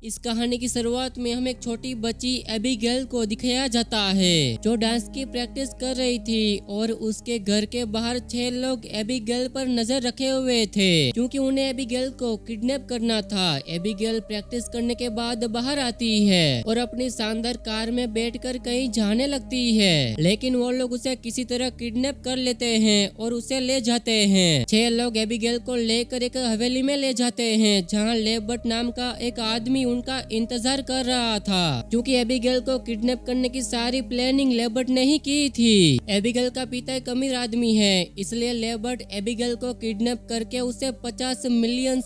इस कहानी की शुरुआत में हमें एक छोटी बच्ची एबिगेल को दिखाया जाता है जो डांस की प्रैक्टिस कर रही थी और उसके घर के बाहर 6 लोग एबिगेल पर नजर रखे हुए थे क्योंकि उन्हें एबिगेल को किडनैप करना था। एबिगेल प्रैक्टिस करने के बाद बाहर आती है और अपनी शानदार कार में बैठकर कहीं जाने लगती है, लेकिन वो लोग उसे किसी तरह किडनैप कर लेते हैं और उसे ले जाते हैं। 6 लोग एबिगेल को लेकर एक हवेली में ले जाते हैं जहाँ लेबर्ट नाम का एक आदमी उनका इंतजार कर रहा था क्योंकि एबिगेल को किडनैप करने की सारी प्लानिंग लेबर्ट ने ही की थी। एबिगेल का पिता एक अमीर आदमी है, इसलिए लेबर्ट एबिगेल को किडनैप करके उसे $50 मिलियन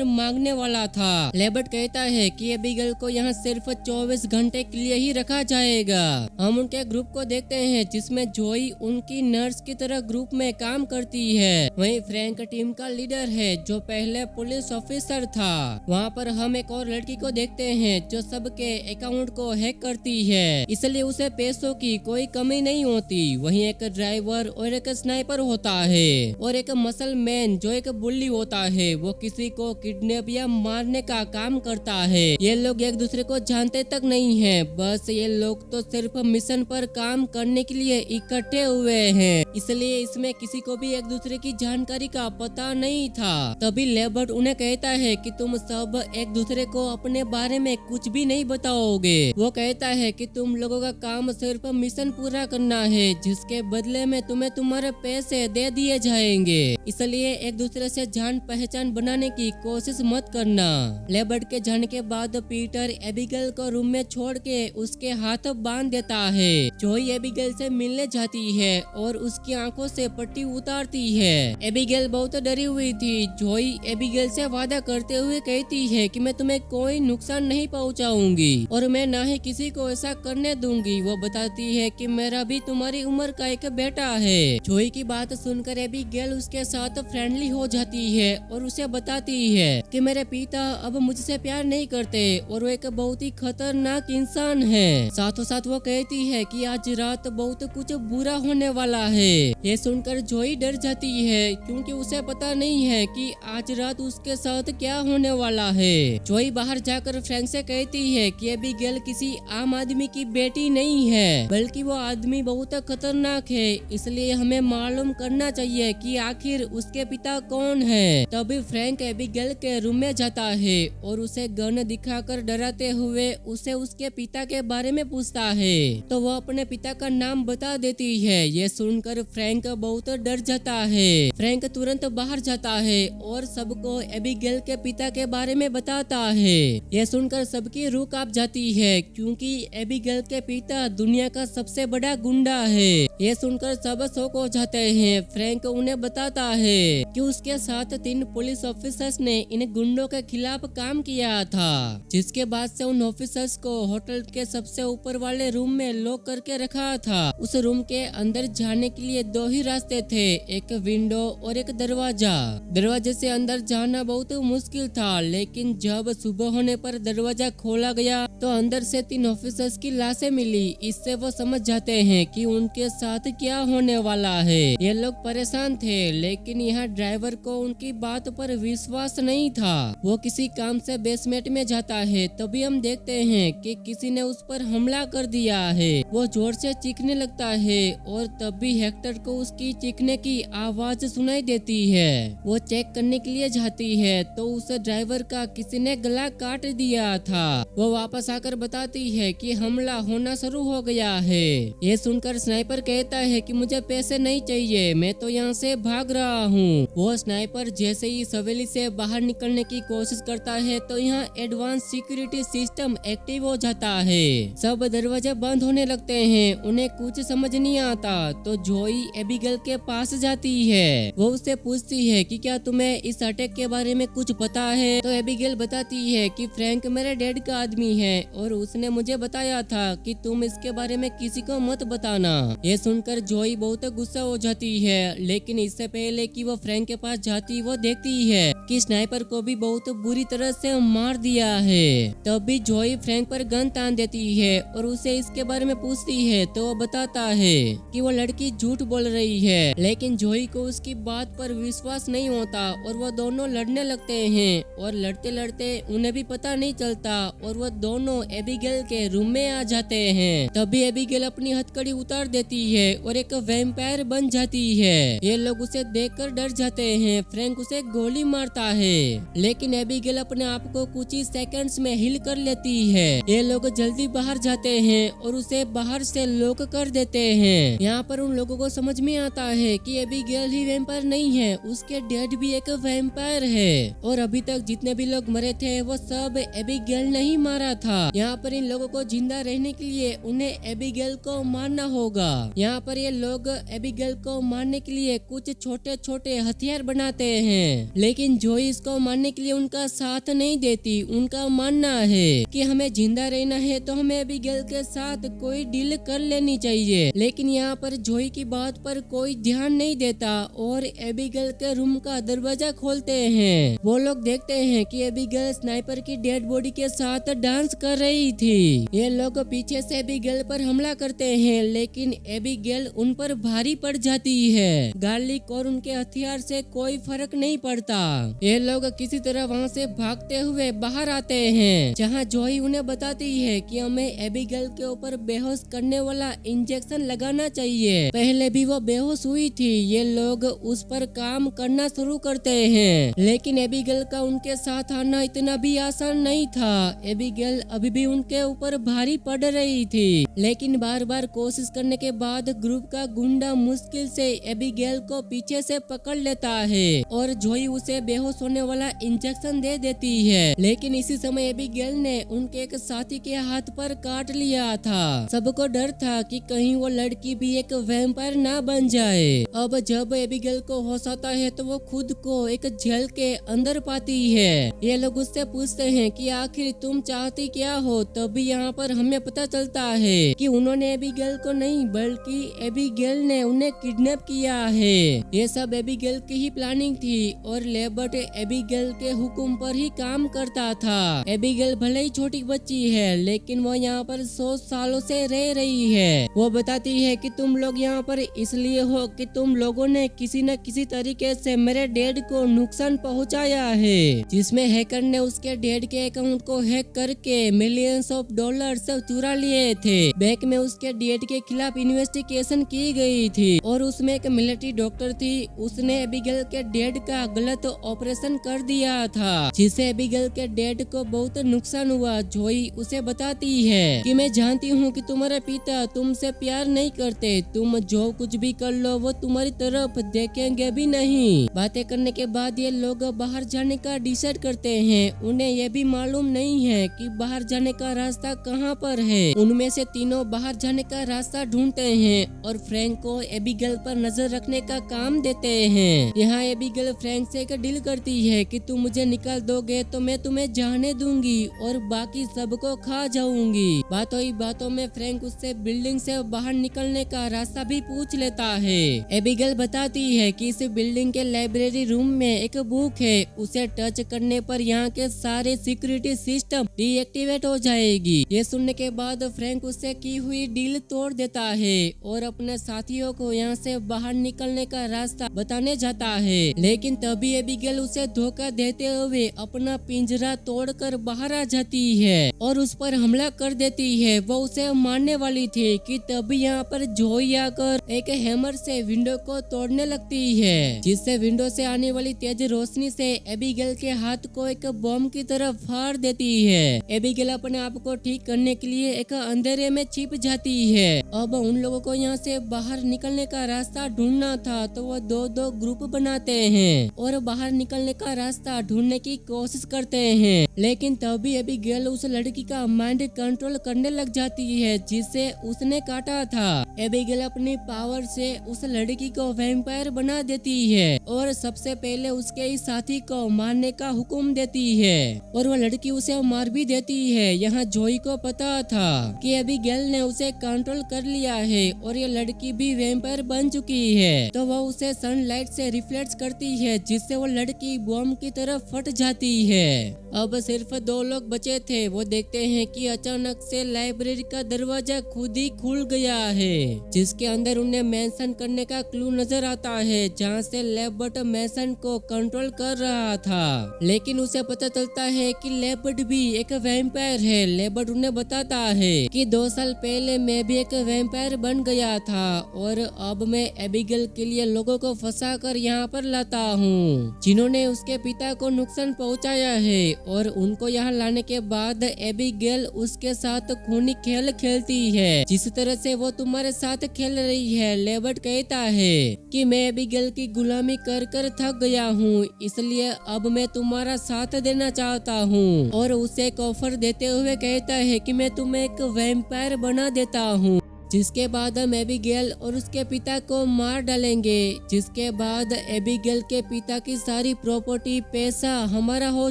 मांगने वाला था। लेबर्ट कहता है कि एबिगेल को यहाँ सिर्फ 24 घंटे के लिए ही रखा जाएगा। हम उनके ग्रुप को देखते हैं जिसमें जोई उनकी नर्स की तरह ग्रुप में काम करती है। वहीं फ्रैंक टीम का लीडर है जो पहले पुलिस ऑफिसर था। वहाँ पर हम एक और लड़की को देखते हैं जो सबके अकाउंट को हैक करती है, इसलिए उसे पैसों की कोई कमी नहीं होती। वहीं एक ड्राइवर और एक स्नाइपर होता है और एक मसल मैन जो एक बुल्ली होता है, वो किसी को किडनैप या मारने का काम करता है। ये लोग एक दूसरे को जानते तक नहीं है, बस ये लोग तो सिर्फ मिशन पर काम करने के लिए इकट्ठे हुए हैं, इसलिए इसमें किसी को भी एक दूसरे की जानकारी का पता नहीं था। तभी लेबर्ट उन्हें कहता है कि तुम सब एक दूसरे को अपने बारे में कुछ भी नहीं बताओगे। वो कहता है कि तुम लोगों का काम सिर्फ मिशन पूरा करना है, जिसके बदले में तुम्हें तुम्हारे पैसे दे दिए जाएंगे, इसलिए एक दूसरे से जान पहचान बनाने की कोशिश मत करना। लेबर्ट के जाने के बाद पीटर एबिगेल को रूम में छोड़ के उसके हाथ बांध देता है। जोई एबिगेल से मिलने जाती है और उसकी आंखों से पट्टी उतारती है। एबिगेल बहुत डरी हुई थी। जोई एबिगेल से वादा करते हुए कहती है कि मैं तुम्हें कोई नुकसान नहीं पहुंचाऊंगी और मैं ना ही किसी को ऐसा करने दूंगी। वो बताती है कि मेरा भी तुम्हारी उम्र का एक बेटा है। जोई की बात सुनकर एबिगेल उसके साथ फ्रेंडली हो जाती है और उसे बताती है कि मेरे पिता अब मुझसे प्यार नहीं करते और वो एक बहुत ही खतरनाक इंसान है। साथों साथ वो कहती है कि आज रात बहुत कुछ बुरा होने वाला है। ये सुनकर जोई डर जाती है क्योंकि उसे पता नहीं है कि आज रात उसके साथ क्या होने वाला है। जोई बाहर जाकर फ्रैंक से कहती है कि एबिगेल किसी आम आदमी की बेटी नहीं है, बल्कि वो आदमी बहुत खतरनाक है, इसलिए हमें मालूम करना चाहिए कि आखिर उसके पिता कौन है। तभी फ्रैंक एबिगेल के रूम में जाता है और उसे गन दिखाकर डराते हुए उसे उसके पिता के बारे में पूछता है, तो वो अपने पिता का नाम बता देती है। ये सुनकर फ्रैंक बहुत डर जाता है। फ्रैंक तुरंत बाहर जाता है और सबको एबिगेल के पिता के बारे में बताता है। यह सुनकर सबकी रूह कांप जाती है क्योंकि एबिगेल के पिता दुनिया का सबसे बड़ा गुंडा है। यह सुनकर सब शौक हो जाते हैं। फ्रैंक उन्हें बताता है कि उसके साथ 3 पुलिस ऑफिसर्स ने इन गुंडों के खिलाफ काम किया था, जिसके बाद से उन ऑफिसर्स को होटल के सबसे ऊपर वाले रूम में लॉक करके रखा था। उस रूम के अंदर जाने के लिए 2 ही रास्ते थे, एक विंडो और एक दरवाजा। दरवाजे से अंदर जाना बहुत मुश्किल था, लेकिन जब सुबह होने पर दरवाजा खोला गया तो अंदर से 3 ऑफिसर्स की लाशें मिली। इससे वो समझ जाते हैं कि उनके साथ क्या होने वाला है। ये लोग परेशान थे, लेकिन यहाँ ड्राइवर को उनकी बात पर विश्वास नहीं था। वो किसी काम से बेसमेंट में जाता है। तभी हम देखते हैं कि किसी ने उस पर हमला कर दिया है। वो जोर से चीखने लगता है और तभी हेक्टर को उसकी चीखने की आवाज सुनाई देती है। वो चेक करने के लिए जाती है तो उस ड्राइवर का किसी ने गला काट दिया था। वो वापस आकर बताती है कि हमला होना शुरू हो गया है। ये सुनकर स्नाइपर कहता है कि मुझे पैसे नहीं चाहिए, मैं तो यहाँ से भाग रहा हूँ। वो स्नाइपर जैसे ही हवेली से बाहर निकलने की कोशिश करता है तो यहाँ एडवांस सिक्योरिटी सिस्टम एक्टिव हो जाता है। सब दरवाजे बंद होने लगते हैं। उन्हें कुछ समझ नहीं आता तो जोई एबिगेल के पास जाती है। वो उससे पूछती है कि क्या तुम्हें इस अटैक के बारे में कुछ पता है। तो एबिगेल बताती है कि फ्रैंक मेरे डैड का आदमी है और उसने मुझे बताया था कि तुम इसके बारे में किसी को मत बताना। ये सुनकर जोई बहुत गुस्सा हो जाती है, लेकिन इससे पहले कि वो फ्रैंक के पास जाती वो देखती है कि स्नाइपर को भी बहुत बुरी तरह से मार दिया है। तब भी जोई फ्रैंक पर गन तान देती है और उसे इसके बारे में पूछती है तो वो बताता है कि वो लड़की झूठ बोल रही है, लेकिन जोई को उसकी बात पर विश्वास नहीं होता और वो दोनों लड़ने लगते हैं और लड़ते लड़ते उन्हें भी पता नहीं चलता और वो दोनों एबिगेल के रूम में आ जाते हैं। तभी एबिगेल अपनी हथकड़ी उतार देती है और एक वैम्पायर बन जाती है। ये लोग उसे देखकर डर जाते हैं। फ्रैंक उसे गोली मारता है, लेकिन एबिगेल अपने आप को कुछ ही सेकंड्स में हील कर लेती है। ये लोग जल्दी बाहर जाते हैं और उसे बाहर से लॉक कर देते हैं। यहाँ पर उन लोगों को समझ में आता है कि एबिगेल ही वैम्पायर नहीं है, उसके डैड भी एक वैम्पायर है और अभी तक जितने भी लोग मरे थे वो सब एबिगेल ने ही मारा था। यहाँ पर इन लोगों को जिंदा रहने के लिए उन्हें एबिगेल को मारना होगा। यहाँ पर ये लोग एबिगेल को मारने के लिए कुछ छोटे छोटे हथियार बनाते हैं, लेकिन जोई इसको मारने के लिए उनका साथ नहीं देती। उनका मानना है कि हमें जिंदा रहना है तो हमें एबिगेल के साथ कोई डील कर लेनी चाहिए, लेकिन यहाँ पर जोई की बात पर कोई ध्यान नहीं देता और एबिगेल के रूम का दरवाजा खोलते हैं। वो लोग देखते हैं कि एबिगेल स्नाइपर की डेड बॉडी के साथ डांस कर रही थी। ये लोग पीछे से एबिगेल पर हमला करते हैं, लेकिन एबिगेल उन पर भारी पड़ जाती है। गार्लिक और उनके हथियार से कोई फर्क नहीं पड़ता। ये लोग किसी तरह वहाँ से भागते हुए बाहर आते हैं, जहाँ जोई उन्हें बताती है कि हमें एबिगेल के ऊपर बेहोश करने वाला इंजेक्शन लगाना चाहिए। पहले भी वो बेहोश हुई थी। ये लोग उस पर काम करना शुरू करते हैं, लेकिन एबिगेल का उनके साथ आना इतना भी आसान नहीं था। एबिगेल अभी भी उनके ऊपर भारी पड़ रही थी, लेकिन बार बार कोशिश करने के बाद ग्रुप का गुंडा मुश्किल से एबिगेल को पीछे से पकड़ लेता है और जोई उसे बेहोश होने वाला इंजेक्शन दे देती है। लेकिन इसी समय एबिगेल ने उनके एक साथी के हाथ पर काट लिया था। सबको डर था कि कहीं वो लड़की भी एक वैम्पायर ना बन जाए। अब जब एबिगेल को होश आता है तो वो खुद को एक जेल के अंदर पाती है। ये लोग उससे पूछते हैं कि आखिर तुम चाहती क्या हो। तभी यहाँ पर हमें पता चलता है कि उन्होंने एबिगेल को नहीं बल्कि एबिगेल ने उन्हें किडनैप किया है। ये सब एबिगेल की ही प्लानिंग थी और लेबर्ट एबिगेल के हुक्म पर ही काम करता था। एबिगेल भले ही छोटी बच्ची है, लेकिन वो यहाँ पर 100 सालों से रह रही है। वो बताती है कि तुम लोग यहाँ पर इसलिए हो कि तुम लोगों ने किसी न किसी तरीके से मेरे डैड को नुकसान पहुँचाया है, जिसमें हैकर ने उसके डैड के अकाउंट को हैक करके मिलियंस ऑफ डॉलर्स चुरा लिए थे। बैंक में उसके डैड के खिलाफ इन्वेस्टिगेशन की गई थी और उसमें एक मिलिट्री डॉक्टर थी। उसने एबिगेल के डैड का गलत ऑपरेशन कर दिया था, जिससे एबिगेल के डैड को बहुत नुकसान हुआ। जोई उसे बताती है कि मैं जानती हूँ कि तुम्हारे पिता तुमसे प्यार नहीं करते। तुम जो कुछ भी कर लो वो तुम्हारी तरफ देखेंगे भी नहीं। बातें करने के बाद ये लोग बाहर जाने का डिसाइड करते हैं। उन्हें यह भी मालूम नहीं है कि बाहर जाने का रास्ता कहाँ पर है। उनमें से तीनों बाहर जाने का रास्ता ढूंढते हैं और फ्रैंक को एबिगेल पर नजर रखने का काम देते हैं। यहाँ एबिगेल फ्रैंक से एक डील करती है कि तुम मुझे निकाल दोगे तो मैं तुम्हें जाने दूंगी और बाकी सबको खा जाऊंगी। बातों ही बातों में फ्रैंक उससे बिल्डिंग से बाहर निकलने का रास्ता भी पूछ लेता है। एबिगेल बताती है कि इस बिल्डिंग के लाइब्रेरी रूम में एक बुक है, उसे टच करने पर यहाँ के सारे सिक्योरिटी सिस्टम डीएक्टिवेट हो जाएगी। ये सुनने के बाद फ्रैंक उससे की हुई डील तोड़ देता है और अपने साथियों को यहाँ से बाहर निकलने का रास्ता बताने जाता है, लेकिन तभी एबिगेल उसे धोखा देते हुए अपना पिंजरा तोड़कर बाहर आ जाती है और उस पर हमला कर देती है। वो उसे मारने वाली थी कि तभी यहाँ पर जोई आकर एक हैमर से विंडो को तोड़ने लगती है, जिससे विंडो से आने वाली तेज रोशनी से एबिगेल के हाथ को एक बम की तरह फाड़ देती है। एबिगेल अपने आप को ठीक करने के लिए एक अंधेरे में छिप जाती है। अब उन लोगों को यहाँ से बाहर निकलने का रास्ता ढूंढना था, तो वो दो ग्रुप बनाते हैं और बाहर निकलने का रास्ता ढूंढने की कोशिश करते हैं। लेकिन तभी एबिगेल उस लड़की का माइंड कंट्रोल करने लग जाती है जिसे उसने काटा था। एबिगेल अपनी पावर से उस लड़की को वैम्पायर बना देती है और सबसे पहले उसके ही साथी को मारने का हुक्म देती है और वो लड़की उसे मार भी देती है। यहाँ जोई को पता था कि एबिगेल ने उसे कंट्रोल कर लिया है और ये लड़की भी वैम्पायर बन चुकी है। तो वो उसे सनलाइट से रिफ्लेक्ट करती है जिससे वो लड़की बॉम्ब की तरफ फट जाती है। अब सिर्फ 2 लोग बचे थे। वो देखते हैं कि अचानक से लाइब्रेरी का दरवाजा खुद ही खुल गया है, जिसके अंदर उन्हें मेंशन करने का क्लू नजर आता है जहाँ से लेबर्ट मेंशन को कंट्रोल कर रहा था। लेकिन उसे पता चलता है कि लेबर्ट भी एक वैम्पायर है। लेबर्ट उन्हें बताता है कि 2 साल पहले मैं भी एक वैम्पायर बन गया था और अब मैं एबिगेल के लिए लोगों को फंसा कर यहाँ पर लाता हूँ जिन्होंने उसके पिता को नुकसान पहुँचाया है, और उनको यहाँ लाने के बाद एबिगेल उसके साथ खूनी खेल खेलती है जिस तरह से वो तुम्हारे साथ खेल रही है। लेबर्ट कहता है कि मैं एबिगेल की गुलामी कर कर थक गया हूँ, इसलिए अब मैं तुम्हारा साथ देना चाहता हूँ, और उसे एक ऑफर देते हुए कहता है कि मैं तुम्हें एक वैम्पायर बना देता हूँ, जिसके बाद हम एबिगेल और उसके पिता को मार डालेंगे, जिसके बाद एबिगेल के पिता की सारी प्रॉपर्टी पैसा हमारा हो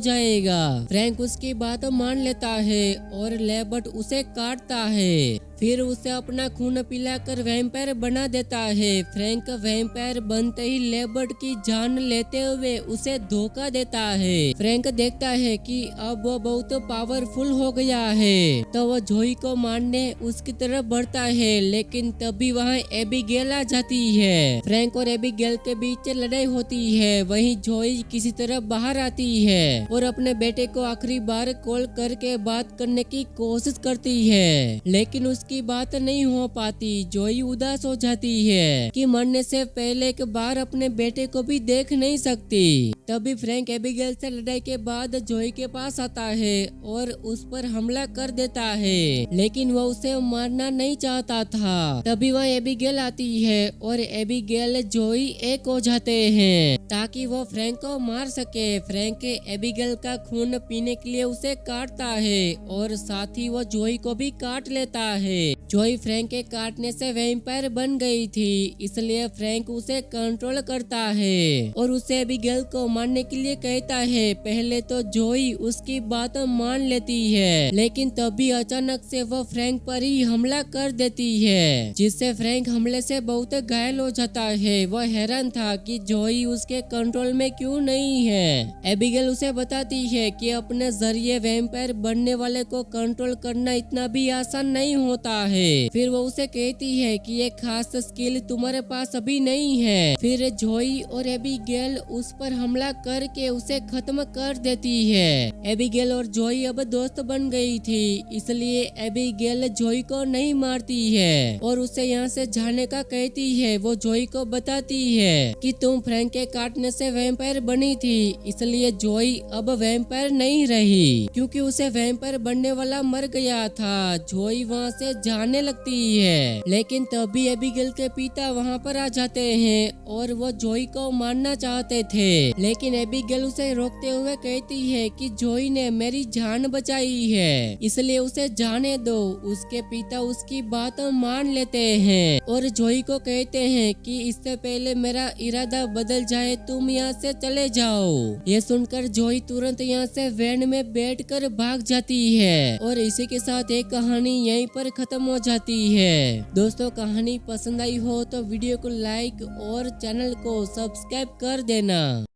जाएगा। फ्रैंक उसकी बात मान लेता है और लेबर्ट उसे काटता है, फिर उसे अपना खून पिलाकर वैम्पायर बना देता है। फ्रैंक वैम्पायर बनते ही लेबर्ट की जान लेते हुए उसे धोखा देता है। फ्रैंक देखता है कि अब वो बहुत पावरफुल हो गया है, तो वो जोई को मारने उसकी तरफ बढ़ता है, लेकिन तभी वहाँ एबिगेल आ जाती है। फ्रैंक और एबिगेल के बीच लड़ाई होती है। वहीं जोई किसी तरह बाहर आती है और अपने बेटे को आखिरी बार कॉल करके बात करने की कोशिश करती है, लेकिन उसकी बात नहीं हो पाती। जोई उदास हो जाती है कि मरने से पहले एक बार अपने बेटे को भी देख नहीं सकती। तभी फ्रैंक एबिगेल से लड़ाई के बाद जोई के पास आता है और उस पर हमला कर देता है, लेकिन वो उसे मारना नहीं चाहता था। तभी वह एबिगेल आती है और एबिगेल जोई एक हो जाते हैं ताकि वो फ्रैंक को मार सके। फ्रैंक एबिगेल का खून पीने के लिए उसे काटता है और साथ ही वो जोई को भी काट लेता है। जोई फ्रैंक के काटने से वैम्पायर बन गई थी, इसलिए फ्रैंक उसे कंट्रोल करता है और उसे एबिगेल को मारने के लिए कहता है। पहले तो जोई उसकी बात मान लेती है, लेकिन तभी अचानक से वो फ्रैंक पर ही हमला कर देती है, जिससे फ्रैंक हमले से बहुत घायल हो जाता है। वो हैरान था कि जोई उसके कंट्रोल में क्यों नहीं है। एबिगेल उसे बताती है कि अपने जरिए वैम्पायर बनने वाले को कंट्रोल करना इतना भी आसान नहीं होता है। फिर वो उसे कहती है कि ये खास स्किल तुम्हारे पास अभी नहीं है। फिर जोई और एबिगेल उस पर हमला करके उसे खत्म कर देती है। एबिगेल और जोई अब दोस्त बन गई थी, इसलिए एबिगेल जोई को नहीं मारती है और उसे यहाँ से जाने का कहती है। वो जोई को बताती है कि तुम फ्रैंक के काटने से वैम्पायर बनी थी, इसलिए जोई अब वैम्पायर नहीं रही क्योंकि उसे वैम्पायर बनने वाला मर गया था। जोई वहाँ से जाने लगती है, लेकिन तभी एबिगेल के पिता वहाँ पर आ जाते हैं और वो जोई को मारना चाहते थे, लेकिन एबिगेल उसे रोकते हुए कहती है कि जोई ने मेरी जान बचाई है, इसलिए उसे जाने दो। उसके पिता उसकी बात मान लेते हैं और जोई को कहते हैं कि इससे पहले मेरा इरादा बदल जाए तुम यहाँ से चले जाओ। ये सुनकर जोई तुरंत यहाँ से वैन में बैठकर भाग जाती है और इसी के साथ एक कहानी यहीं पर खत्म हो जाती है। दोस्तों, कहानी पसंद आई हो तो वीडियो को लाइक और चैनल को सब्सक्राइब कर देना।